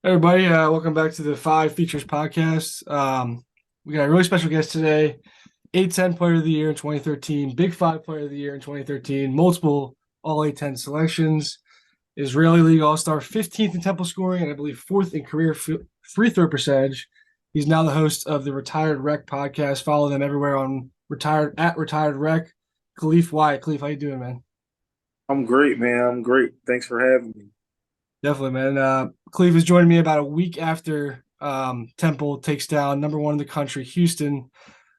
Hey everybody, welcome back to the Five Features podcast. We got a really special guest today, A10 Player of the Year in 2013, Big Five Player of the Year in 2013, multiple All A10 selections, Israeli League All-Star, 15th in Temple scoring, and I believe fourth in career free throw percentage. He's now the host of the Retired Rec podcast. Follow them everywhere on Retired Rec. Khalif Wyatt. Khalif, how you doing, man? I'm great, man. I'm great. Thanks for having me. Definitely, man. Cleve is joining me about a week after Temple takes down number one in the country, Houston.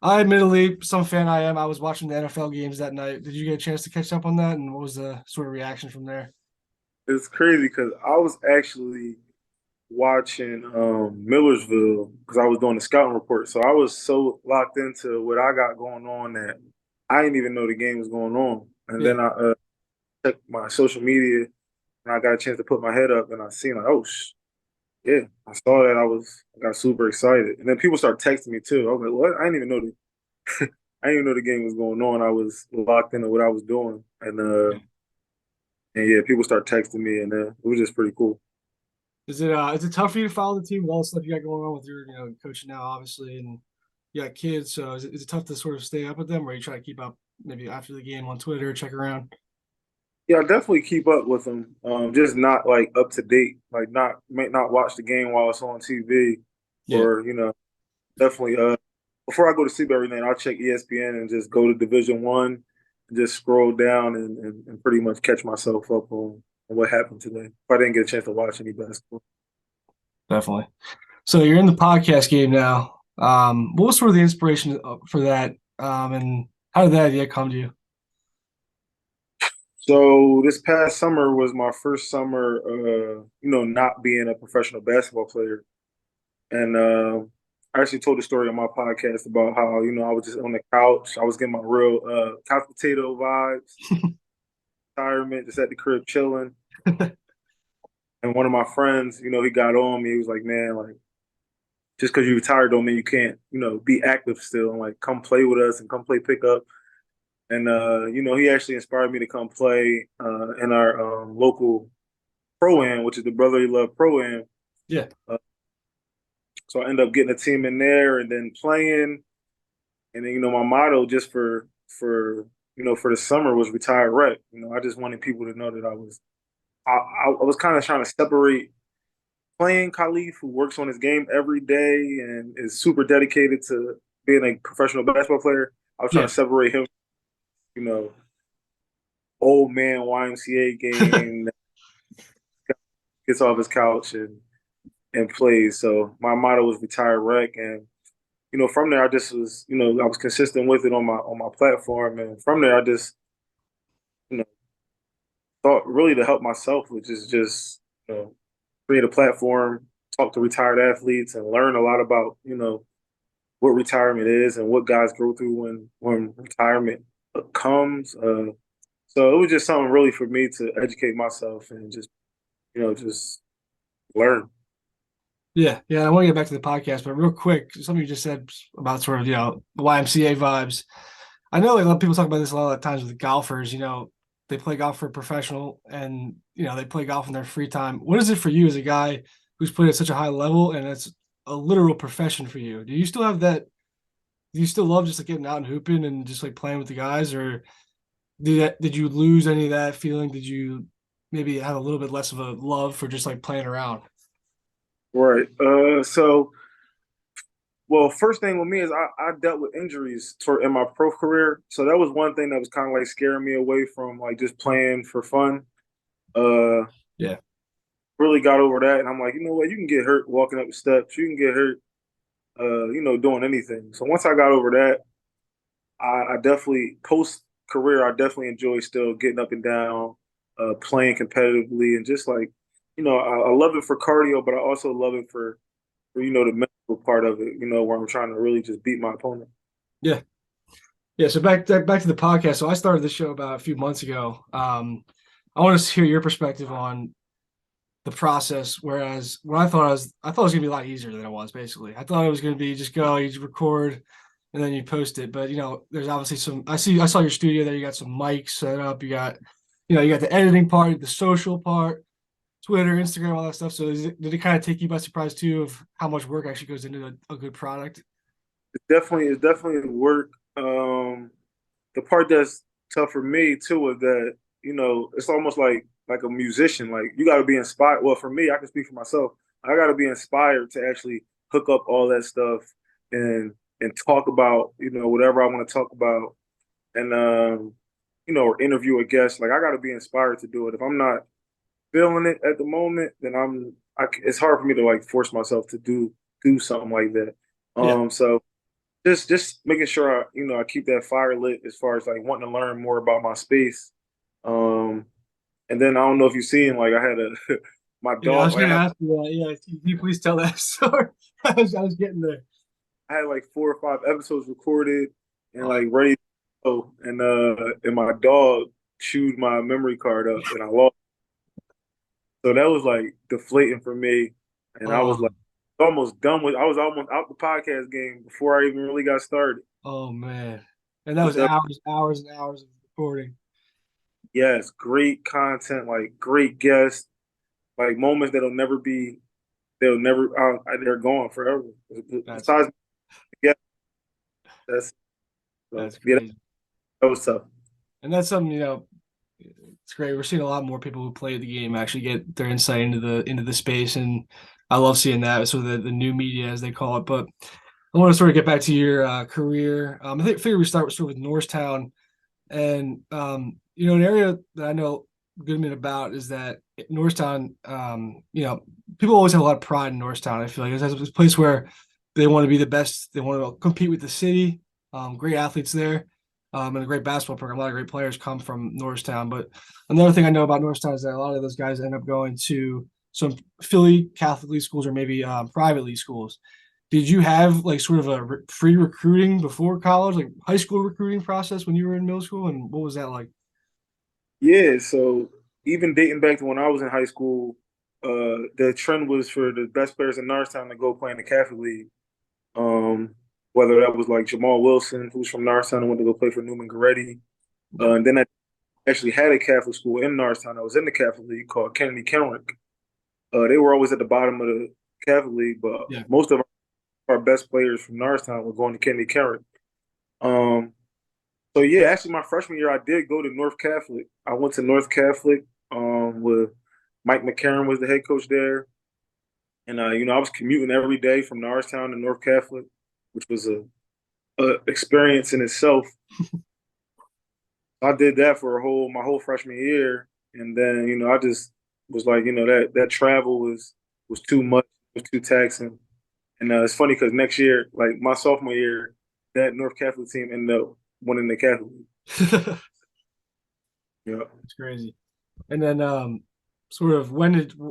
I admittedly, some fan I am, I was watching the NFL games that night. Did you get a chance to catch up on that? And what was the sort of reaction from there? It's crazy because I was actually watching Millersville because I was doing the scouting report. So I was so locked into what I got going on that I didn't even know the game was going on. And Yeah. then I checked my social media and I got a chance to put my head up and I seen like, oh, yeah, I saw that. I got super excited. And then people start texting me too. I was like, what? I didn't even know I didn't even know the game was going on. I was locked into what I was doing. And yeah, people start texting me, and it was just pretty cool. Is it tough for you to follow the team with all the stuff you got going on with your coaching now, obviously, and you got kids, so is it tough to sort of stay up with them, or you try to keep up maybe after the game on Twitter, check around? Yeah, I definitely keep up with them. Just not like up to date. Like not might not watch the game while it's on TV, Yeah. or definitely. Before I go to sleep every night, I'll check ESPN and just go to Division 1 and just scroll down and pretty much catch myself up on what happened today. If I didn't get a chance to watch any basketball. Definitely. So you're in the podcast game now. What was sort of the inspiration for that? And how did that idea come to you? So this past summer was my first summer, not being a professional basketball player. And I actually told the story on my podcast about how, I was just on the couch. I was getting my real couch potato vibes, retirement, just at the crib chilling. And one of my friends, he got on me. He was like, man, like, just because you retired don't mean you can't, be active still and like come play with us and come play pickup. And, he actually inspired me to come play in our local pro-am, which is the Brotherly Love pro-am. Yeah. Uh, so I ended up getting a team in there and then playing. And then, my motto just for the summer was retire rec. I just wanted people to know that I was kind of trying to separate playing Khalif, who works on his game every day and is super dedicated to being a professional basketball player. I was trying Yeah. to separate him, you know, old man YMCA game, gets off his couch and plays. So my motto was retire rec, and from there I just was, I was consistent with it on my platform, and from there I just, you know, thought really to help myself, which is just, create a platform, talk to retired athletes, and learn a lot about, what retirement is and what guys go through when retirement comes. So it was just something really for me to educate myself and just, just learn. Yeah. Yeah. I want to get back to the podcast, but real quick, something you just said about sort of, the YMCA vibes. I know like a lot of people talk about this a lot of times with golfers, they play golf for a professional and, they play golf in their free time. What is it for you as a guy who's played at such a high level and it's a literal profession for you? Do you still have that? Do you still love just like getting out and hooping and just like playing with the guys, or did you lose any of that feeling? Did you maybe have a little bit less of a love for just like playing around? Right. Well, first thing with me is I dealt with injuries in my pro career. So that was one thing that was kind of like scaring me away from like just playing for fun. Uh, Yeah. really got over that. And I'm like, you know what? You can get hurt walking up the steps. You can get hurt, doing anything. So once I got over that, I definitely, post career, I definitely enjoy still getting up and down, playing competitively. And just like, I love it for cardio, but I also love it for, the mental part of it, where I'm trying to really just beat my opponent. Yeah. Yeah. So back to the podcast. So I started this show about a few months ago. I want to hear your perspective on the process. Whereas when I thought it was gonna be a lot easier than it was. Basically, I thought it was gonna be just go, you just record, and then you post it. But there's obviously some. I saw your studio there. You got some mics set up. You got the editing part, the social part. Twitter, Instagram, all that stuff. So did it kind of take you by surprise too of how much work actually goes into a good product? It's definitely work. The part that's tough for me too is that it's almost like a musician. Like you got to be inspired. Well, for me, I can speak for myself. I got to be inspired to actually hook up all that stuff and talk about whatever I want to talk about and or interview a guest. Like I got to be inspired to do it. If I'm not feeling it at the moment, then it's hard for me to like force myself to do something like that. Yeah. So just making sure I keep that fire lit as far as like wanting to learn more about my space. Um, and then I don't know if you've seen like I had a my Yeah, I dog was like gonna ask you that. Yeah, can you please tell that story? I was getting there. I had like 4 or 5 episodes recorded and Oh, like ready to go, and my dog chewed my memory card up and I lost. So that was like deflating for me, and I was oh, like almost done with. I was almost out the podcast game before I even really got started. oh man. And that But was hours, hours and hours of recording. yes, great content, like great guests, like moments that'll never be, they'll never, they're gone forever. That's Besides, yeah, that's so that's yeah, crazy. that was tough. And that's something, it's great. We're seeing a lot more people who play the game actually get their insight into the space, and I love seeing that. So the new media, as they call it. But I want to sort of get back to your career. Figure we start with Norristown, and an area that I know a good bit about is that Norristown. People always have a lot of pride in Norristown. I feel like it's a place where they want to be the best. They want to compete with the city. Great athletes there, and a great basketball program. A lot of great players come from Norristown. But another thing I know about Norristown is that a lot of those guys end up going to some Philly Catholic league schools or maybe private league schools. Did you have like sort of a free recruiting before college, like high school recruiting process when you were in middle school, and what was that like? Yeah, so even dating back to when I was in high school, the trend was for the best players in Norristown to go play in the Catholic League. Um, Whether that was like Jamal Wilson, who's from Norristown and went to go play for Newman Goretti. Yep. And then I actually had a Catholic school in Norristown. I was in the Catholic League called Kennedy Kenrick. They were always at the bottom of the Catholic League, but Yeah. most of our best players from Norristown were going to Kennedy Kenrick. Um, so yeah, actually my freshman year I did go to North Catholic. I went to North Catholic with Mike McCarron was the head coach there. And I was commuting every day from Norristown to North Catholic, which was a experience in itself. I did that for my whole freshman year, and then I just was like, that travel was too much, it was too taxing. And it's funny because next year, like my sophomore year, that North Catholic team ended up winning the Catholic League. It's Yeah, crazy. And then sort of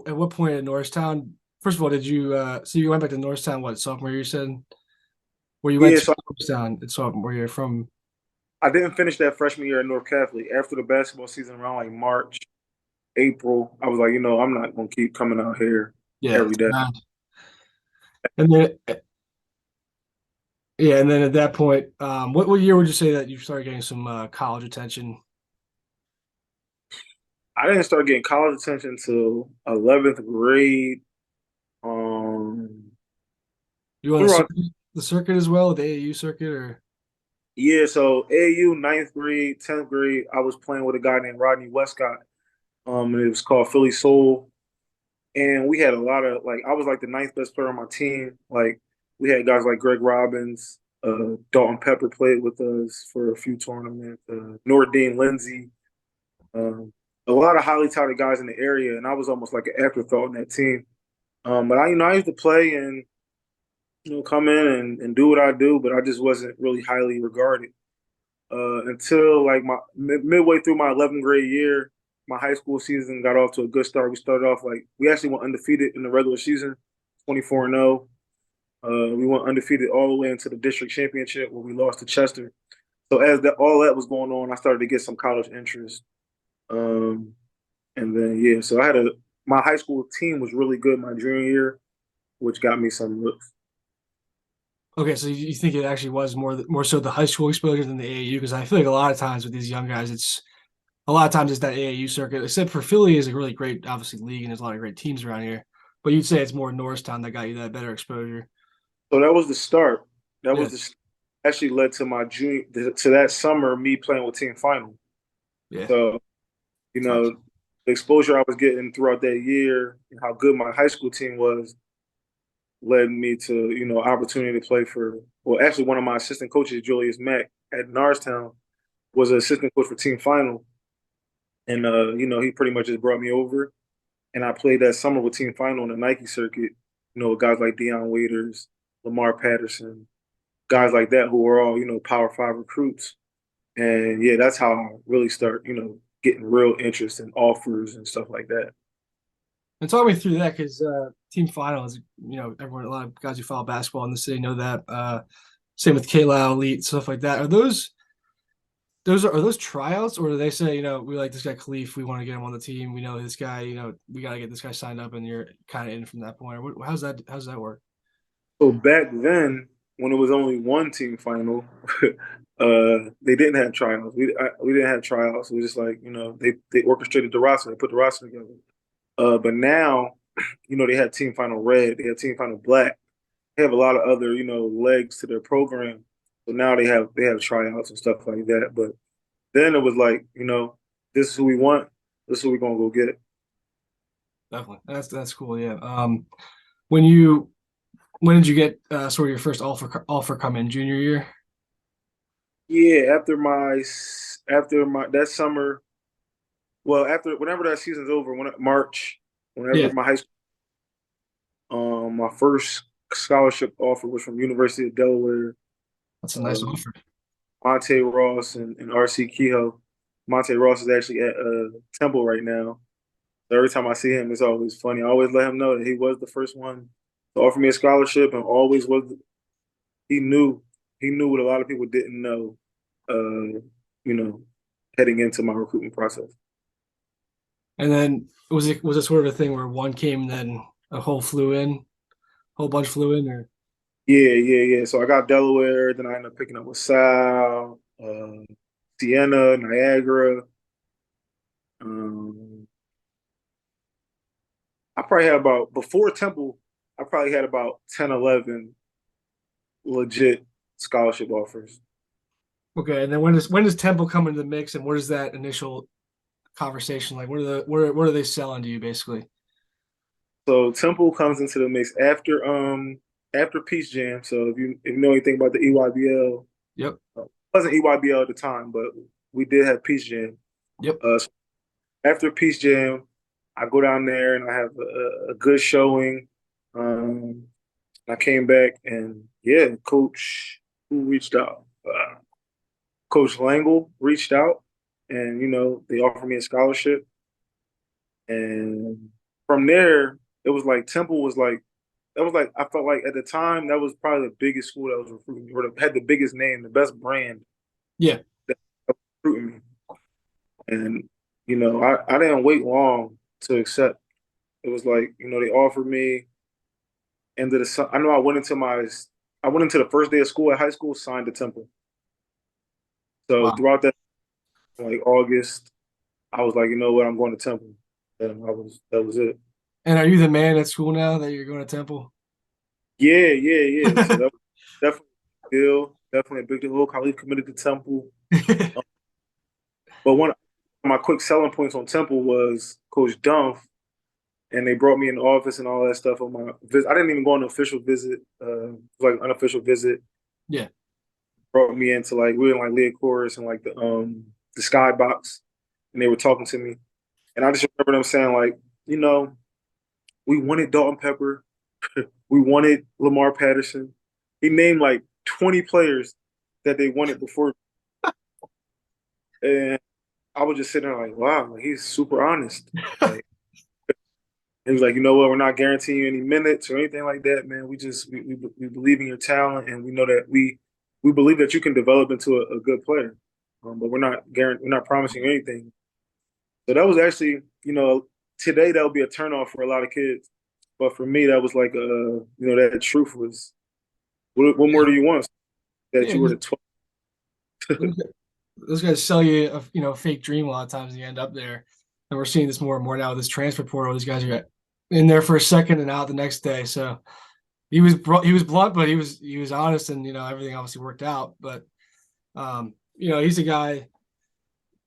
at what point in Norristown, first of all, did you so you went back to Norristown what sophomore year you said? Where you went yeah. to So Norristown at sophomore year from? I didn't finish that freshman year at North Catholic. After the basketball season, around like March, April, I was like, I'm not gonna keep coming out here Yeah. every day. And then yeah, and then at that point, what year would you say that you started getting some college attention? I didn't start getting college attention until 11th grade. Um, You on we were on, the circuit as well, the AAU circuit, or yeah, so AU ninth grade, 10th grade, I was playing with a guy named Rodney Westcott. And it was called Philly Soul. And we had a lot of like I was like the ninth best player on my team. Like we had guys like Greg Robbins, Dalton Pepper played with us for a few tournaments, Nordine Lindsay, um, a lot of highly touted guys in the area, and I was almost like an afterthought in that team. But I used to play and come in and do what I do, but I just wasn't really highly regarded until like my midway through my 11th grade year. My high school season got off to a good start. We started off like we actually went undefeated in the regular season, 24-0. We went undefeated all the way into the district championship where we lost to Chester. So as all that was going on, I started to get some college interest. Um, and then yeah, so my high school team was really good my junior year, which got me some looks. okay, so you think it actually was more so the high school exposure than the AAU? Because I feel like a lot of times with these young guys, it's A lot of times it's that AAU circuit, except for Philly is a really great, obviously, league, and there's a lot of great teams around here. But you'd say it's more Norristown that got you that better exposure. So that was the start. That Yeah, was the actually led to my junior to that summer me playing with team final. yeah, So you it's nice. know the exposure I was getting throughout that year and how good my high school team was led me to opportunity to play for. Well, actually, one of my assistant coaches, Julius Mack at Norristown, was an assistant coach for team final, and he pretty much just brought me over, and I played that summer with team final on the Nike circuit. Guys like Deion Waiters, Lamar Patterson, guys like that who were all Power Five recruits. And yeah, that's how I really start getting real interest in offers and stuff like that. And talk me through that because team finals, everyone, a lot of guys who follow basketball in the city know that. Same with K-Lau, Elite, stuff like that. Are those tryouts, or do they say, we like this guy Khalif, we want to get him on the team, we know this guy, we got to get this guy signed up, and you're kind of in from that point? Or how's that work? So back then, when it was only one team final, they didn't have tryouts. We didn't have tryouts. It was just like they orchestrated the roster, they put the roster together. But now, they have team final red, they have team final black, they have a lot of other legs to their program. So now they have tryouts and stuff like that. But then it was like this is who we want, this is who we're gonna go get. Definitely, that's cool. Yeah. When you when did you get sort of your first offer come in junior year? Yeah, after my that summer, well, after whenever that season's over, when March, whenever Yeah, my high school, my first scholarship offer was from University of Delaware, that's a nice uh, offer. Monte Ross and RC Kehoe. Monte Ross is actually at Temple right now. So every time I see him, it's always funny. I always let him know that he was the first one to offer me a scholarship, and always was. He knew he knew what a lot of people didn't know. Uh, you know, heading into my recruitment process. And then was it sort of a thing where one came and then whole bunch flew in, or Yeah, yeah, yeah. So I got Delaware, then I ended up picking up LaSalle, Siena, Niagara. Um, I probably had about before Temple. I probably had about 10, 11 legit scholarship offers. okay? And then when does Temple come into the mix, and what is that initial conversation like? What are they selling to you basically? So Temple comes into the mix after Peace Jam. So if you know anything about the EYBL, Yep, it wasn't EYBL at the time, but we did have Peace Jam. yep. So after Peace Jam, I go down there and I have a good showing. I came back and yeah, Coach who reached out, Coach Langle reached out, and they offered me a scholarship, and from there it was like Temple was like that was like I felt like at the time that was probably the biggest school that was recruiting me, or had the biggest name, the best brand Yeah. that was recruiting me, and I didn't wait long to accept. It was like they offered me. I know I went into the first day of school at high school, signed to Temple. So Wow. throughout that like August, I was like, you know what, I'm going to Temple. And that was it. And are you the man at school now that you're going to Temple? Yeah, yeah, yeah. So that was definitely a big deal. Definitely a big deal. Oh, Khalif committed to Temple. Um, but one of my quick selling points on Temple was Coach Dumph, and they brought me in the office and all that stuff on my visit. I didn't even go on an official visit. It was like an unofficial visit. Yeah. Brought me into like we were in like Leah Chorus and like the skybox, and they were talking to me, and I just remember them saying like, you know, we wanted Dalton Pepper, we wanted Lamar Patterson. He named like 20 players that they wanted before, and I was just sitting there like, wow, like, he's super honest. Like he was like, you know what, we're not guaranteeing you any minutes or anything like that, man. We believe in your talent, and we know that we believe that you can develop into a good player, but we're not promising you anything. So that was actually, today that would be a turnoff for a lot of kids, but for me, that was like, that truth was, what more do you want? That Yeah. you were the 12th. those guys sell you a fake dream a lot of times, and you end up there. And we're seeing this more and more now with this transfer portal. These guys are in there for a second and out the next day. So he was blunt, but he was honest, and everything obviously worked out. But he's a guy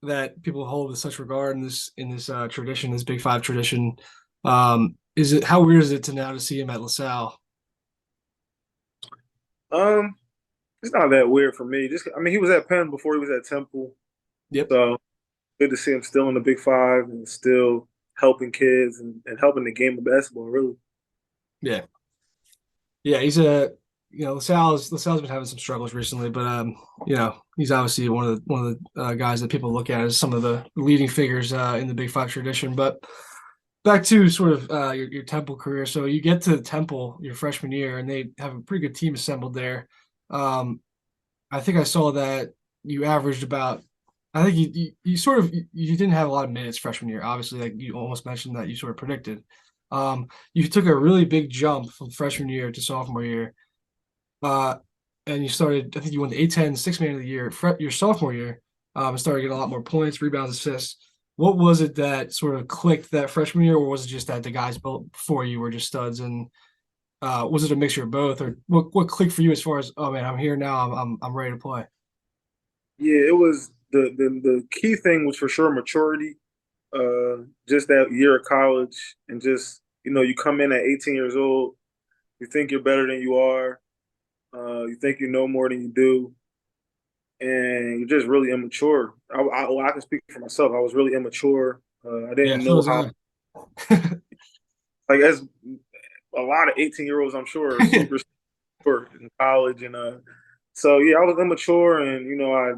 that people hold with such regard in this tradition, this Big Five tradition. Is it how weird is it to now to see him at LaSalle? Um, it's not that weird for me. Just I mean, he was at Penn before he was at Temple, Yep. so good to see him still in the Big Five and still helping kids and helping the game of basketball. Really. Yeah. Yeah, he's a LaSalle's been having some struggles recently, but he's obviously one of the guys that people look at as some of the leading figures in the Big Five tradition. But back to sort of your Temple career. So you get to Temple your freshman year, and they have a pretty good team assembled there. Um, I think I saw that you averaged about. I think you sort of you didn't have a lot of minutes freshman year. Obviously, like you almost mentioned that you sort of predicted. You took a really big jump from freshman year to sophomore year, uh, and you started. I think you won the A10 six man of the year your sophomore year, and started getting a lot more points, rebounds, assists. What was it that sort of clicked that freshman year, or was it just that the guys built before you were just studs? And was it a mixture of both, or what clicked for you as far as, oh man, I'm here now, I'm ready to play? Yeah, it was the key thing was for sure maturity. Just that year of college, and just you come in at 18 years old, you think you're better than you are, you think you know more than you do, and you're just really immature. I can speak for myself. I was really immature. I Yeah, didn't so know was how, I. like as a lot of 18-year-olds, I'm sure, are super short in college, and so yeah, I was immature, and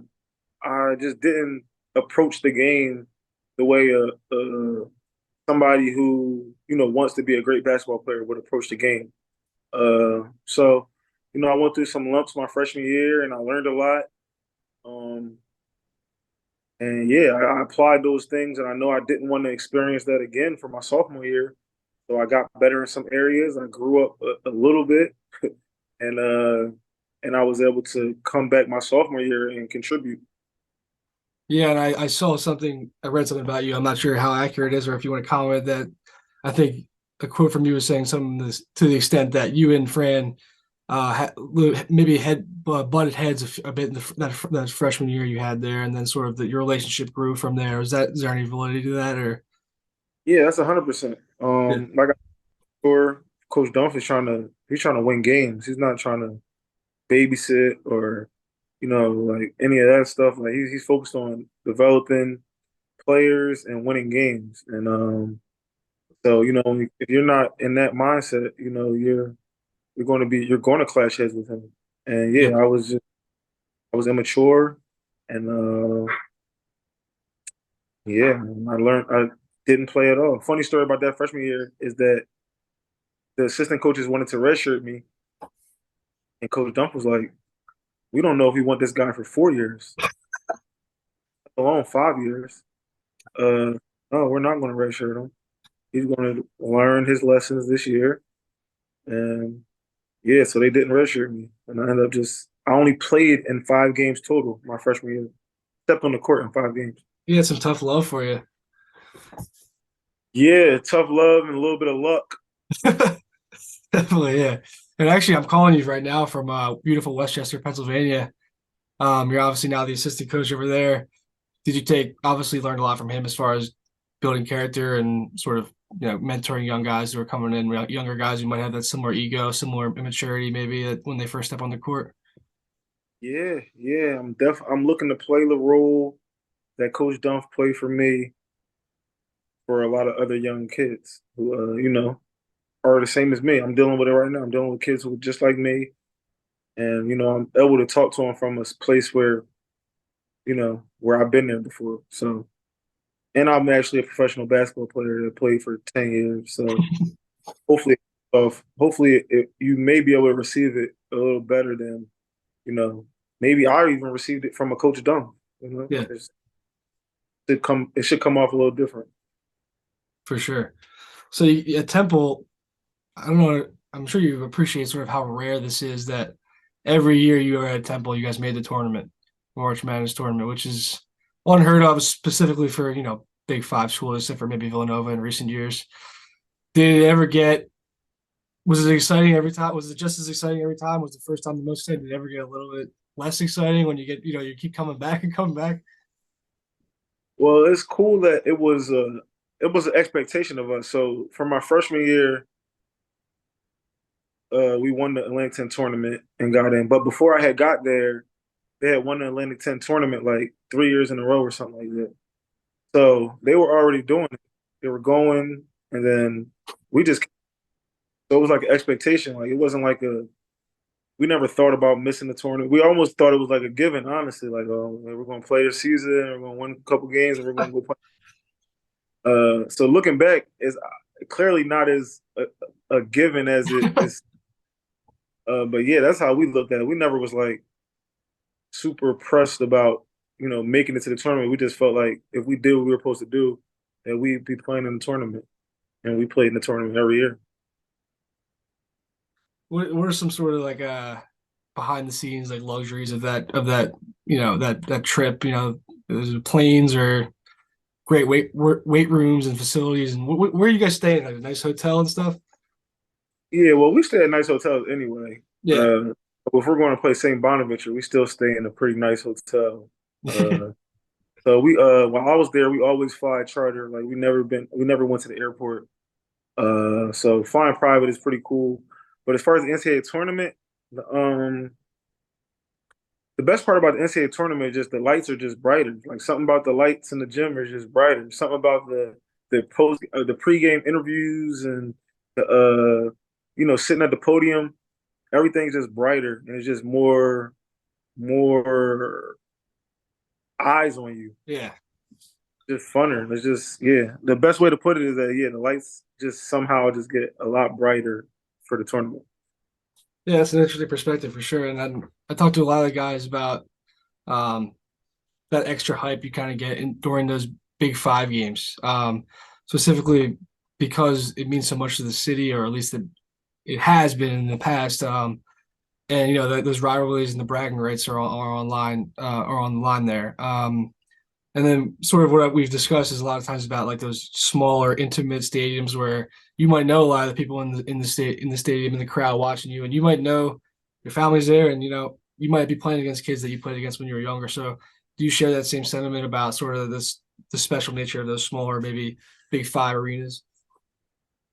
I just didn't approach the game the way somebody who wants to be a great basketball player would approach the game. So I went through some lumps my freshman year, and I learned a lot. Um, and yeah, I applied those things, and I know I didn't want to experience that again for my sophomore year. So I got better in some areas. I grew up a little bit, and I was able to come back my sophomore year and contribute. Yeah, and I saw something, I read something about you. I'm not sure how accurate it is, or if you want to comment that. I think a quote from you was saying something to the extent that you and Fran maybe had butted heads a bit in that freshman year you had there, and then sort of your relationship grew from there. Is there any validity to that, or? Yeah, that's 100%. Yeah, Like I sure Coach Dunphy's he's trying to win games. He's not trying to babysit or like any of that stuff. Like he's focused on developing players and winning games. And so if you're not in that mindset, you're going to clash heads with him. And yeah, yeah, I was immature, and yeah, I learned I didn't play at all. Funny story about that freshman year is that the assistant coaches wanted to redshirt me, and Coach Dump was like, "We don't know if we want this guy for 4 years, let alone 5 years. No, we're not going to redshirt him. He's going to learn his lessons this year." And yeah, so they didn't redshirt me, and I ended up I only played in 5 games total my freshman year. Stepped on the court in 5 games. he had some tough love for you. Yeah, tough love and a little bit of luck. Definitely, yeah. And actually, I'm calling you right now from beautiful Westchester, Pennsylvania. You're obviously now the assistant coach over there. Did you obviously learned a lot from him as far as building character and sort of mentoring young guys who are coming in, younger guys who might have that similar ego, similar immaturity, maybe when they first step on the court? Yeah, yeah. I'm looking to play the role that Coach Dunph played for me for a lot of other young kids who are the same as me. I'm dealing with it right now. I'm dealing with kids who are just like me, and I'm able to talk to them from a place where where I've been there before. So, and I'm actually a professional basketball player that played for 10 years. So hopefully, you may be able to receive it a little better than maybe I even received it from a Coach Dunn. Yeah, It should come off a little different. for sure. So at Temple, I don't know. I'm sure you appreciate sort of how rare this is that every year you are at Temple, you guys made the tournament. March Madness tournament, which is unheard of specifically for, Big Five schools, except for maybe Villanova in recent years. Did it ever get, was it exciting every time? Was it just as exciting every time? Was the first time the most exciting? Did it ever get a little bit less exciting when you get, you keep coming back and coming back? Well, it's cool that it was an expectation of us. So for my freshman year, we won the Atlantic 10 tournament and got in. But before I had got there, they had won the Atlantic 10 tournament like 3 years in a row or something like that. So they were already doing it. They were going, and then we just so it was like an expectation. Like it wasn't like a we never thought about missing the tournament. We almost thought it was like a given, honestly. Like, oh, we're going to play this season, we're going to win a couple games, and we're going to go play. So looking back, is clearly not as a given as it is. But yeah, that's how we looked at it. We never was like super pressed about making it to the tournament. We just felt like if we did what we were supposed to do, that we'd be playing in the tournament, and we played in the tournament every year. What are some sort of like behind the scenes like luxuries of that that trip? There's planes or great weight rooms and facilities, and where are you guys staying? Like a nice hotel and stuff. Yeah, well, we stay at nice hotels anyway. Yeah. If we're going to play St. Bonaventure, we still stay in a pretty nice hotel. Uh, so while I was there, we always fly charter. Like we never went to the airport. So flying private is pretty cool. But as far as the NCAA tournament, um, the best part about the NCAA tournament is just the lights are just brighter. Like something about the lights in the gym is just brighter. Something about the pregame interviews and the sitting at the podium, everything's just brighter and it's just more eyes on you. Yeah. Just funner. It's just yeah. The best way to put it is that yeah, the lights just somehow just get a lot brighter for the tournament. Yeah, that's an interesting perspective for sure. And then I talked to a lot of guys about um, that extra hype you kind of get during those Big Five games, specifically because it means so much to the city, or at least it has been in the past. And those rivalries and the bragging rights are online are on the line there. And then sort of what we've discussed is a lot of times about like those smaller, intimate stadiums where you might know a lot of the people in the stadium in the crowd watching you, and you might know your family's there, and you might be playing against kids that you played against when you were younger. So, do you share that same sentiment about sort of the special nature of those smaller, maybe Big Five arenas?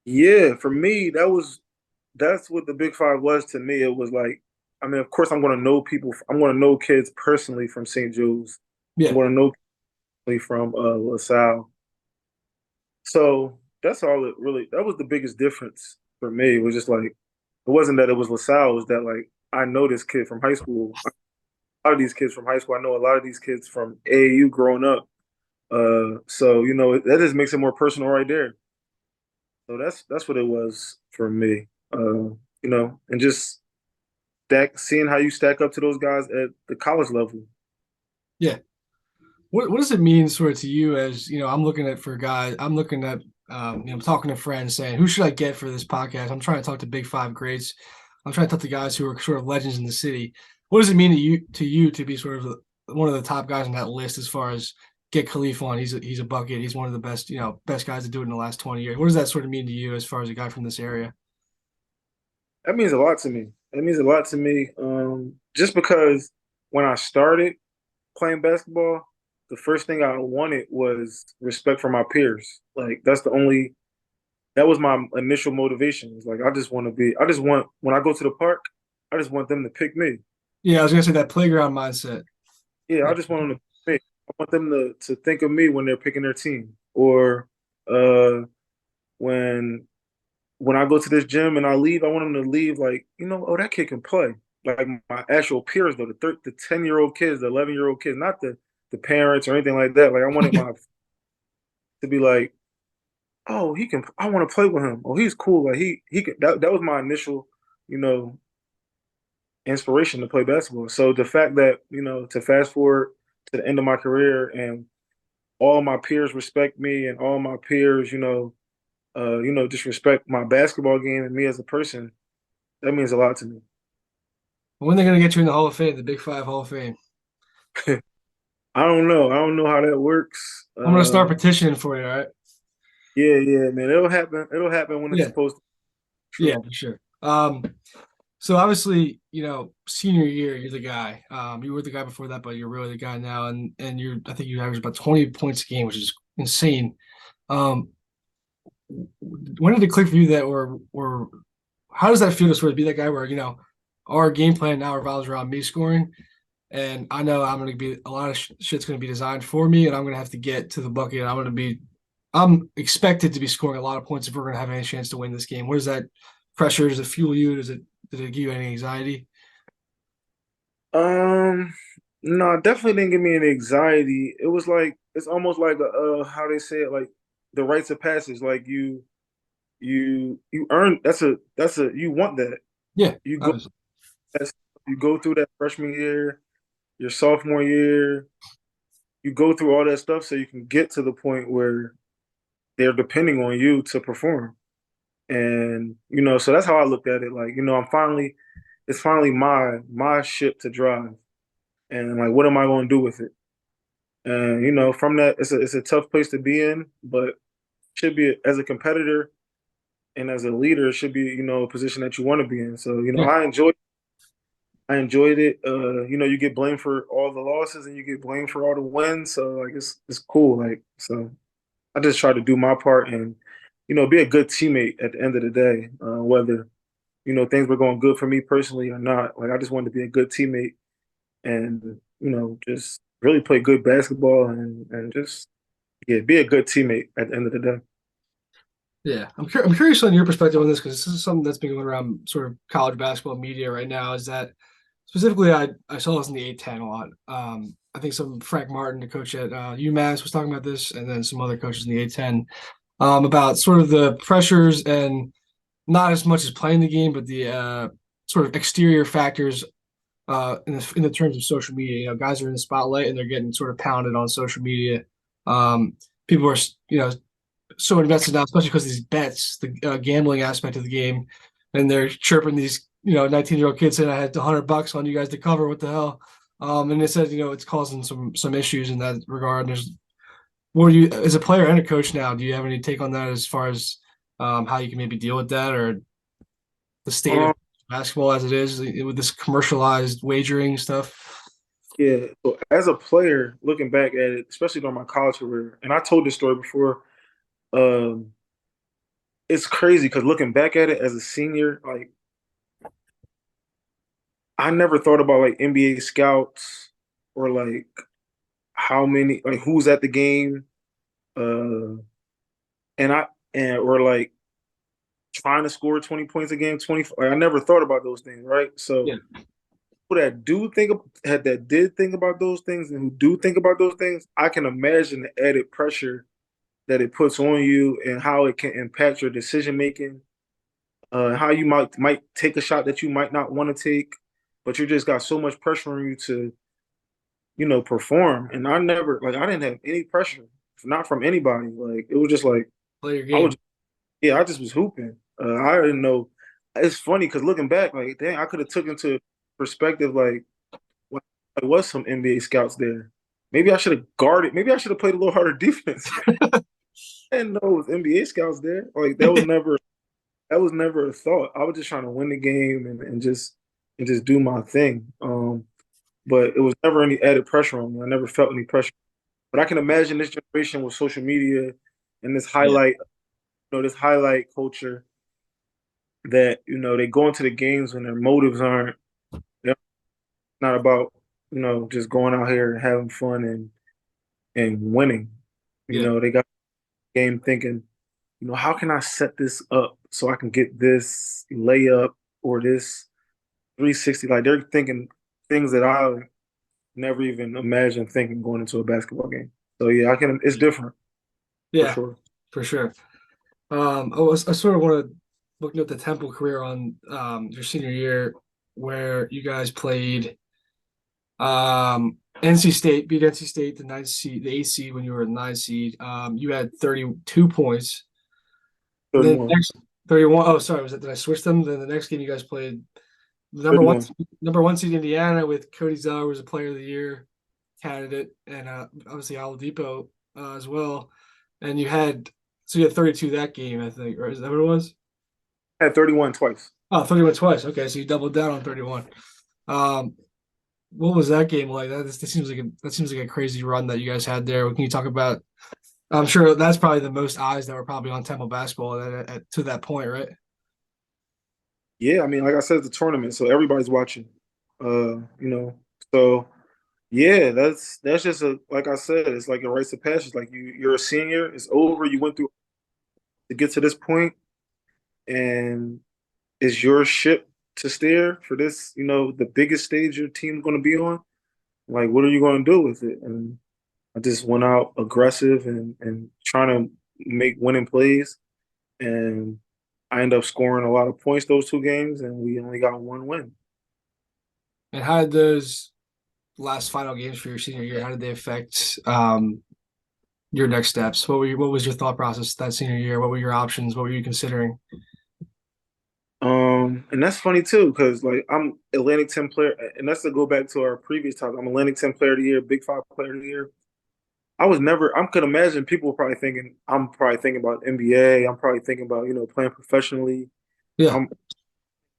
Yeah, for me, that's what the Big Five was to me. It was like, I mean, of course, I'm going to know people. I'm going to know kids personally from St. Joe's. I'm Yeah, going to know people from LaSalle. So that's all it really. That was the biggest difference for me. It was just like it wasn't that it was LaSalle. It was that like I know this kid from high school. A lot of these kids from high school. I know a lot of these kids from AAU growing up. So that just makes it more personal right there. So that's what it was for me. And just seeing how you stack up to those guys at the college level. yeah. What does it mean sort of to you as I'm looking at for guys, I'm looking at talking to friends saying who should I get for this podcast? I'm trying to talk to Big Five greats. I'm trying to talk to guys who are sort of legends in the city. What does it mean to you to be sort of one of the top guys on that list as far as get Khalif on? He's a bucket. He's one of the best guys to do it in the last 20 years. What does that sort of mean to you as far as a guy from this area? That means a lot to me. It means a lot to me. Just because when I started playing basketball, the first thing I wanted was respect for my peers. Like that was my initial motivation. It's like I just want when I go to the park, I just want them to pick me. Yeah, I was gonna say that playground mindset. Yeah, I Yeah. just want them to pick me. I want them to think of me when they're picking their team. Or uh when I go to this gym and I leave, I want them to leave like, oh, that kid can play. Like my actual peers though, the 10-year-old kids, the 11-year-old kids, not the parents or anything like that. Like I wanted my to be like, oh, he can. I want to play with him. Oh, he's cool. Like he can. That was my initial, you know, inspiration to play basketball. So the fact that to fast forward to the end of my career and all my peers respect me and all my peers, just respect my basketball game and me as a person, that means a lot to me. When they're gonna get you in the Hall of Fame, the Big Five Hall of Fame? I don't know. I don't know how that works. I'm gonna start petitioning for you, all right? Yeah, yeah, man. It'll happen. It'll happen when it's Yeah, supposed to. yeah, True. for sure. So obviously, senior year, you're the guy. You were the guy before that, but you're really the guy now, and I think you average about 20 points a game, which is insane. Um, when did it click for you that, or how does that feel to sort of be that guy where our game plan now revolves around me scoring, and I know I'm going to be a lot of shit's going to be designed for me, and I'm going to have to get to the bucket. I'm expected to be scoring a lot of points if we're going to have any chance to win this game. What is that pressure? Does it fuel you? Did it give you any anxiety? Um, no, definitely didn't give me any anxiety. It was like it's almost like how they say it, like the rites of passage. Like you earn that's a you want that. Yeah, You go obviously. that's, you go through that freshman year, your sophomore year, you go through all that stuff so you can get to the point where they're depending on you to perform. And so that's how I looked at it. Like, it's finally my ship to drive. And like, what am I going to do with it? And from that, it's a tough place to be in, but should be as a competitor and as a leader, it should be a position that you want to be in. So Yeah, I enjoyed it. You get blamed for all the losses and you get blamed for all the wins. So like it's cool. Like so, I just try to do my part and be a good teammate at the end of the day, whether things were going good for me personally or not. Like I just wanted to be a good teammate and just really play good basketball and just be a good teammate at the end of the day. yeah. I'm curious on your perspective on this because this is something that's been going around sort of college basketball media right now. Is that specifically I saw this in the A10 a lot. I think some Frank Martin, the coach at UMass, was talking about this, and then some other coaches in the A10 about sort of the pressures and not as much as playing the game, but the sort of exterior factors in the terms of social media. Guys are in the spotlight and they're getting sort of pounded on social media. Um, People are so invested now, especially because these bets, the gambling aspect of the game, and they're chirping these 19-year-old kids saying I had $100 on you guys to cover. What the hell? And they said it's causing some issues in that regard. There's what are you as a player and a coach now? Do you have any take on that as far as how you can maybe deal with that or the state of Um, basketball as it is with this commercialized wagering stuff? yeah. So as a player, looking back at it, especially during my college career, and I told this story before. Um, it's crazy because looking back at it as a senior, like I never thought about like NBA scouts or like how many like who's at the game, uh, and or like trying to score 20 points a game, 20. Like, I never thought about those things, right? So Yeah, people that did think about those things and who do think about those things, I can imagine the added pressure that it puts on you and how it can impact your decision making. How you might take a shot that you might not want to take, but you just got so much pressure on you to perform. And I didn't have any pressure, not from anybody. Like it was just like play your I was game. yeah, I just was hooping. I didn't know. It's funny because looking back, like dang, I could have took into perspective like what there was some NBA scouts there. Maybe I should have guarded. Maybe I should have played a little harder defense. I didn't know it was NBA scouts there. Like that was never a thought. I was just trying to win the game and just do my thing. But it was never any added pressure on me. I never felt any pressure. But I can imagine this generation with social media and Yeah, this highlight culture that they go into the games when their motives aren't they're not about just going out here and having fun and winning. yeah, They got the game thinking, how can I set this up so I can get this layup or this 360? Like they're thinking things that I never even imagined thinking going into a basketball game. So yeah, it's different for yeah, sure. for sure. I sort of want to looking at the Temple career on your senior year, where you guys played NC State, beat NC State, the ninth seed, the eighth seed when you were the ninth seed. You had 32 points. And then 31. next 31. Oh, sorry, was that did I switch them? Then the next game you guys played the 31. number one seed Indiana with Cody Zeller was a player of the year. candidate, and obviously Oladipo as well. And you had 32 that game, I think, or is that what it was? I had 31 twice. Oh, 31 twice. Okay, so you doubled down on 31. Um, what was that game like? That seems like a crazy run that you guys had there. Can you talk about? I'm sure that's probably the most eyes that were probably on Temple basketball to that point, right? Yeah, I mean, like I said, it's a tournament, so everybody's watching. So yeah, that's just a like I said, it's like a rites of passage. Like you're a senior, it's over. You went through to get to this point, and it's your ship to steer for this. The biggest stage your team's going to be on. Like, what are you going to do with it? And I just went out aggressive and trying to make winning plays, and I ended up scoring a lot of points those two games, and we only got one win. And how did those last final games for your senior year? How did they affect your next steps? What was your thought process that senior year? What were your options? What were you considering? And that's funny too, because like I'm Atlantic 10 player, and that's to go back to our previous talk. I'm Atlantic 10 player of the year, Big Five player of the year. I could imagine people were probably thinking, I'm probably thinking about NBA. I'm probably thinking about, playing professionally. Yeah, I'm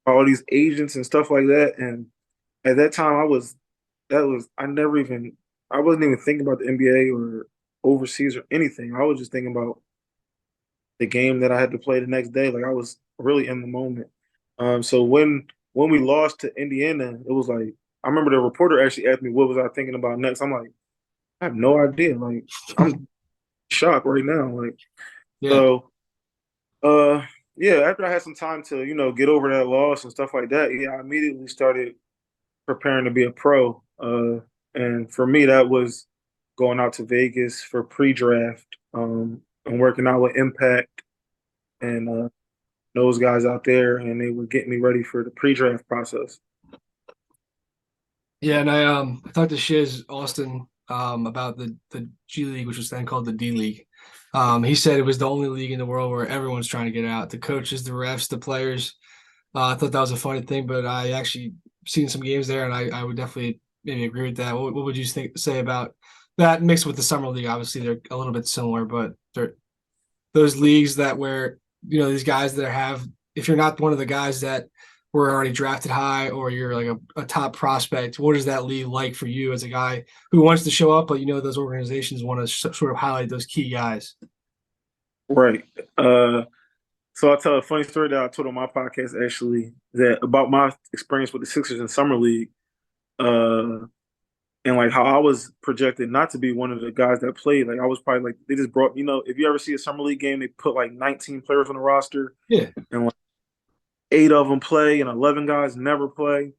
all these agents and stuff like that. And at that time, I wasn't even thinking about the NBA or overseas or anything. I was just thinking about the game that I had to play the next day. Like I was really in the moment. So when we lost to Indiana, it was like I remember the reporter actually asked me what was I thinking about next. I'm like, I have no idea. Like I'm shocked right now. Like yeah. so, uh, yeah. After I had some time to get over that loss and stuff like that, yeah, I immediately started preparing to be a pro. And for me, that was going out to Vegas for pre-draft, and working out with Impact and those guys out there, and they were getting me ready for the pre-draft process. Yeah, and I talked to Shiz Austin about the G League, which was then called the D League. He said it was the only league in the world where everyone's trying to get out. The coaches, the refs, the players. I thought that was a funny thing, but I actually seen some games there, and I would definitely maybe agree with that. What would you say about that mixed with the summer league? Obviously, they're a little bit similar, but they're those leagues that where these guys that have if you're not one of the guys that were already drafted high or you're like a top prospect, what is that league like for you as a guy who wants to show up, but those organizations want to sort of highlight those key guys? Right. So I'll tell a funny story that I told on my podcast actually that about my experience with the Sixers in summer league, uh, and like how I was projected not to be one of the guys that played. Like I was probably like they just brought if you ever see a summer league game, they put like 19 players on the roster, Yeah. and like 8 of them play, and 11 guys never play.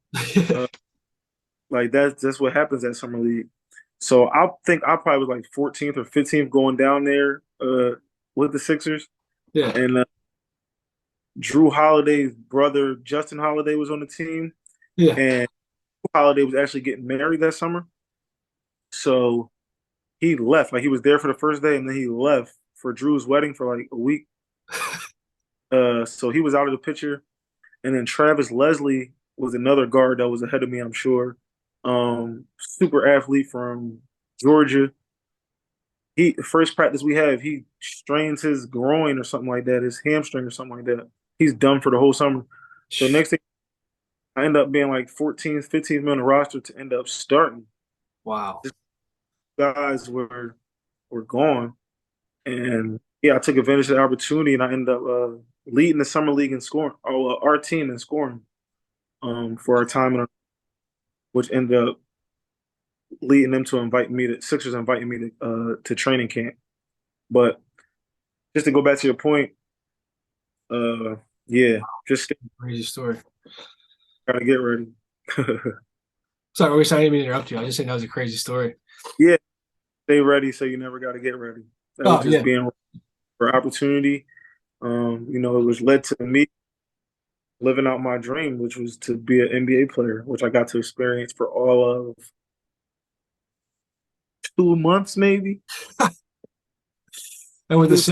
Uh, like that's what happens at summer league. So I think I probably was like 14th or 15th going down there with the Sixers, Yeah. and Drew Holiday's brother Justin Holiday was on the team, Yeah. and Holiday was actually getting married that summer. So he left. Like he was there for the first day, and then he left for Drew's wedding for like a week. So he was out of the picture, and then Travis Leslie was another guard that was ahead of me, I'm sure. Super athlete from Georgia. He first practice we have, he strains his groin or something like that, his hamstring or something like that. He's done for the whole summer. So next thing I end up being like 14th, 15th man on the roster to end up starting. Wow. Just guys were gone, and yeah, I took advantage of the opportunity, and I ended up leading the summer league in scoring. Oh, our team in scoring for our time, which ended up leading them to invite me to Sixers inviting me to training camp. But just to go back to your point, uh, yeah, just Crazy story. gotta get ready. Sorry, I didn't mean to interrupt you. I was just saying that was a crazy story. Yeah, stay ready, so you never got to get ready. That was Oh just yeah. being for opportunity. It was led to me living out my dream, which was to be an NBA player, which I got to experience for all of 2 months, maybe. And with It was,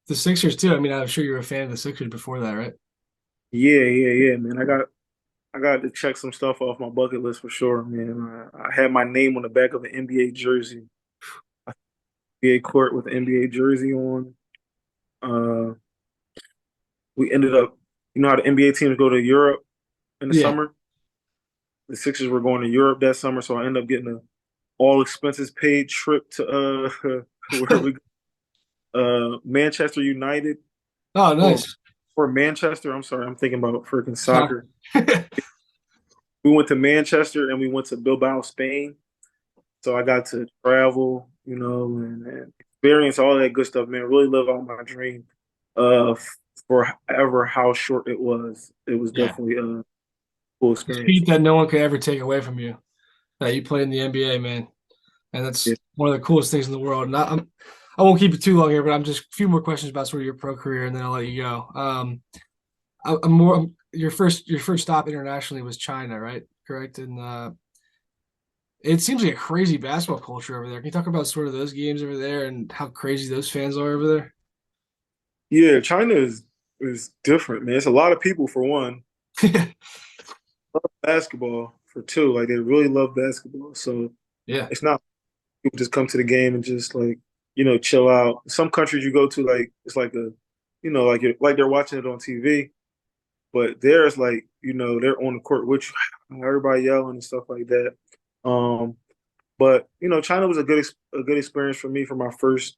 The Sixers too. I mean, I'm sure you were a fan of the Sixers before that, right? yeah, yeah, yeah, man. I got to check some stuff off my bucket list for sure, man. I had my name on the back of an NBA jersey, NBA court with an NBA jersey on. Uh, we ended up, you know how the NBA teams go to Europe in the Yeah. summer. The Sixers were going to Europe that summer, so I ended up getting a all expenses paid trip to where we Manchester United Oh, or nice. Manchester. I'm sorry, I'm thinking about freaking Soccer. soccer. We went to Manchester and we went to Bilbao, Spain. So I got to travel, and experience all that good stuff, man. Really live out my dream. For ever how short it was. It was Yeah. definitely a cool It's experience. feat that no one could ever take away from you. That you play in the NBA, man. And Yeah. that's one of the coolest things in the world. And I won't keep it too long here, but I'm just a few more questions about sort of your pro career, and then I'll let you go. Your first stop internationally was China, right? Correct. And it seems like a crazy basketball culture over there. Can you talk about sort of those games over there and how crazy those fans are over Yeah, China is different, man. It's a lot of people for one. there? Basketball for two. Like they really love basketball. So Yeah. it's not people just come to the game and just like, chill out. Some countries you go to, like it's like like like they're watching it on TV. But there's like, they're on the court with you, everybody yelling and stuff like that. Um, but China was a good experience for me for my first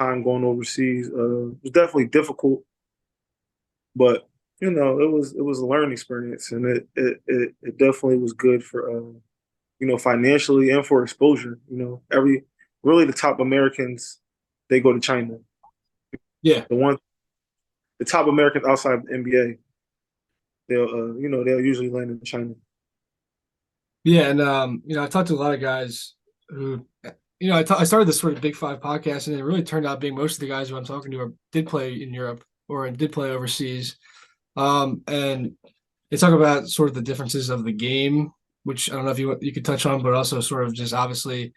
time going overseas. It was definitely difficult, but it was a learning experience, and it definitely was good for financially and for exposure. Every really the top Americans they go to China. Yeah. The top Americans outside of the NBA, they'll usually land in China. Yeah. And I talked to a lot of guys who I started this sort of Big Five podcast, and it really turned out being most of the guys who I'm talking to did play in Europe or did play overseas. And they talk about sort of the differences of the game, which I don't know if you could touch on, but also sort of just obviously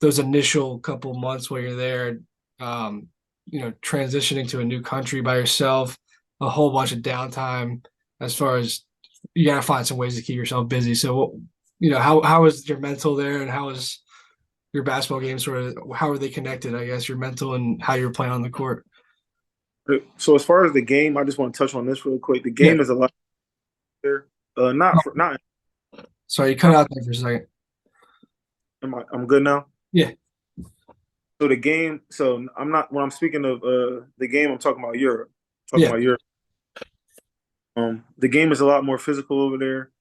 those initial couple months while you're there, transitioning to a new country by yourself, a whole bunch of downtime as far as you got to find some ways to keep yourself busy. So, how is your mental there, and how is your basketball game sort of, how are they connected? I guess your mental and how you're playing on the court. So as far as the game, I just want to touch on this real quick. The Yeah. game is a lot better. Not. Sorry, you cut out there for a second. I'm good now. Yeah. So the game. So I'm not when I'm speaking of the game. I'm talking about Europe. Talking Yeah. about Europe. The game is a lot more physical over there.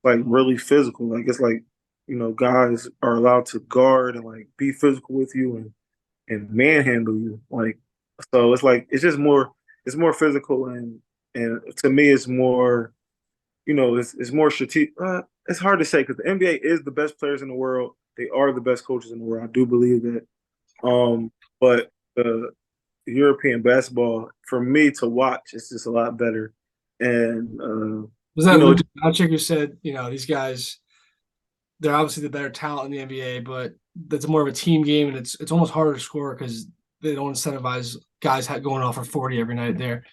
Like really physical. Like it's like guys are allowed to guard and like be physical with you and manhandle you. Like so, it's like it's just more. It's more physical and to me, it's more. It's more strategic. It's hard to say because the NBA is the best players in the world. They are the best coaches in the world. I do believe that. But the European basketball, for me to watch, it's just a lot better. And Was you that know, Luka Doncic who said, these guys, they're obviously the better talent in the NBA, but that's more of a team game, and it's almost harder to score because they don't incentivize guys going off for 40 every night there.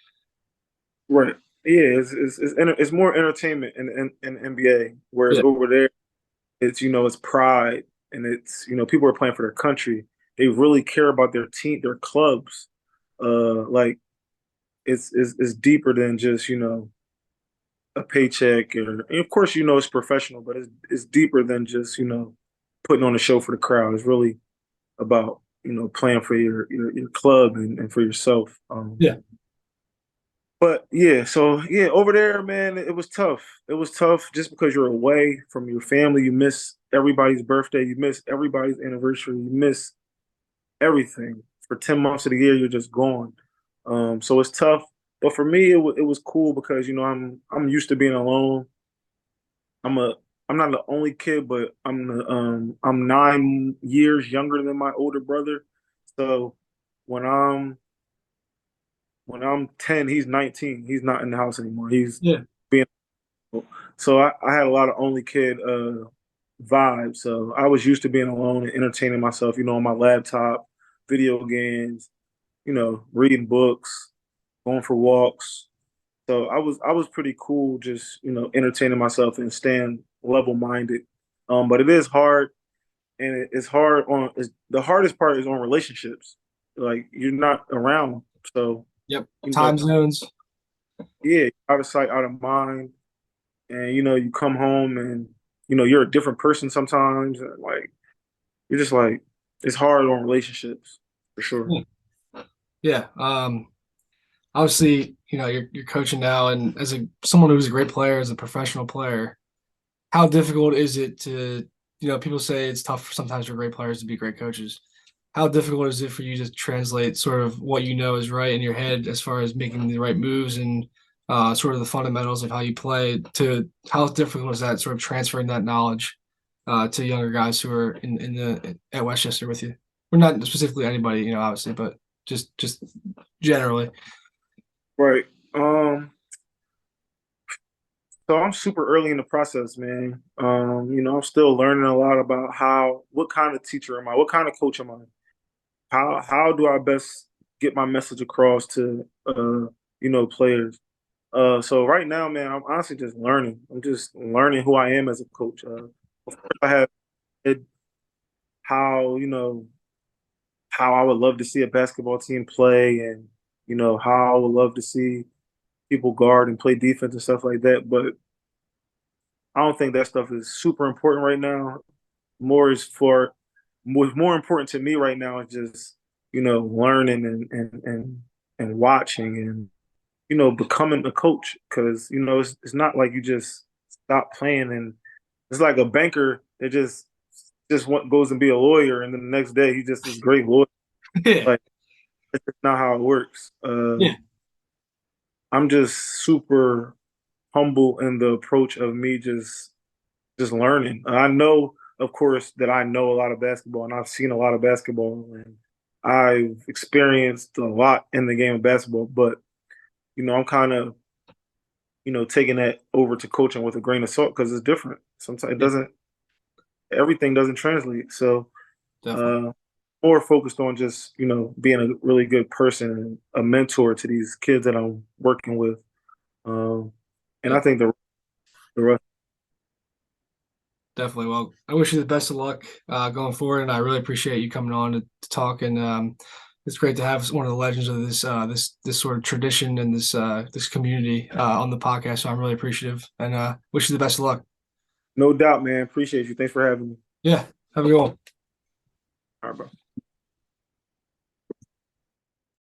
right? Yeah, it's more entertainment in NBA, whereas Yeah. over there, it's pride and it's people are playing for their country. They really care about their team, their clubs. Like it's deeper than just a paycheck, and of course it's professional, but it's deeper than just putting on a show for the crowd. It's really about playing for your club and for yourself. Yeah. But yeah, so yeah, over there, man, it was tough. It was tough just because you're away from your family. You miss everybody's birthday. You miss everybody's anniversary. You miss everything. For 10 months of the year, you're just gone. So it's tough. But for me, it was cool because I'm used to being alone. I'm a I'm not the only kid, but I'm 9 years younger than my older brother. So when I'm when I'm 10, he's 19. He's not in the house anymore. He's Yeah. being so I had a lot of only kid vibes. So I was used to being alone and entertaining myself, on my laptop, video games, reading books, going for walks. So I was pretty cool, just entertaining myself and staying level minded. But it is hard, and it's hard the hardest part is on relationships. Like you're not around, so Yep. you know, Time zones. yeah, out of sight, out of mind, and you come home and you're a different person sometimes, and like you're just like it's hard on relationships for sure. Yeah. Yeah. Obviously, you're coaching now, and as someone who's a great player, as a professional player, how difficult is it to, people say it's tough sometimes for great players to be great coaches. How difficult is it for you to translate sort of what you know is right in your head as far as making the right moves and sort of the fundamentals of how you play to how difficult is that sort of transferring that knowledge to younger guys who are in the at Westchester with you? Well, not specifically anybody, obviously, but just generally. Right. So I'm super early in the process, man. I'm still learning a lot about what kind of teacher am I? What kind of coach am I? How do I best get my message across to players? So right now, man, I'm honestly just learning. I'm just learning who I am as a coach. Of course, I have it, how how I would love to see a basketball team play, and how I would love to see people guard and play defense and stuff like that. But I don't think that stuff is super important right now. More is for What's more important to me right now is just learning and watching and becoming a coach, because it's not like you just stop playing and it's like a banker that goes and be a lawyer, and then the next day he just is a great lawyer. Yeah. Like that's just not how it works. Yeah. I'm just super humble in the approach of me just learning. I know, of course, that I know a lot of basketball, and I've seen a lot of basketball, and I've experienced a lot in the game of basketball. But I'm kind of taking that over to coaching with a grain of salt, because it's different. Sometimes it Yeah. doesn't. Everything doesn't translate. So Definitely. uh, more focused on just being a really good person and a mentor to these kids that I'm working with. Um, and I Yeah. think the rest. Definitely. Well, I wish you the best of luck going forward, and I really appreciate you coming on to talk. And it's great to have one of the legends of this sort of tradition and this community on the podcast. So I'm really appreciative, and wish you the best of luck. No doubt, man. Appreciate you. Thanks for having me. Yeah. Have a good one. All right, bro.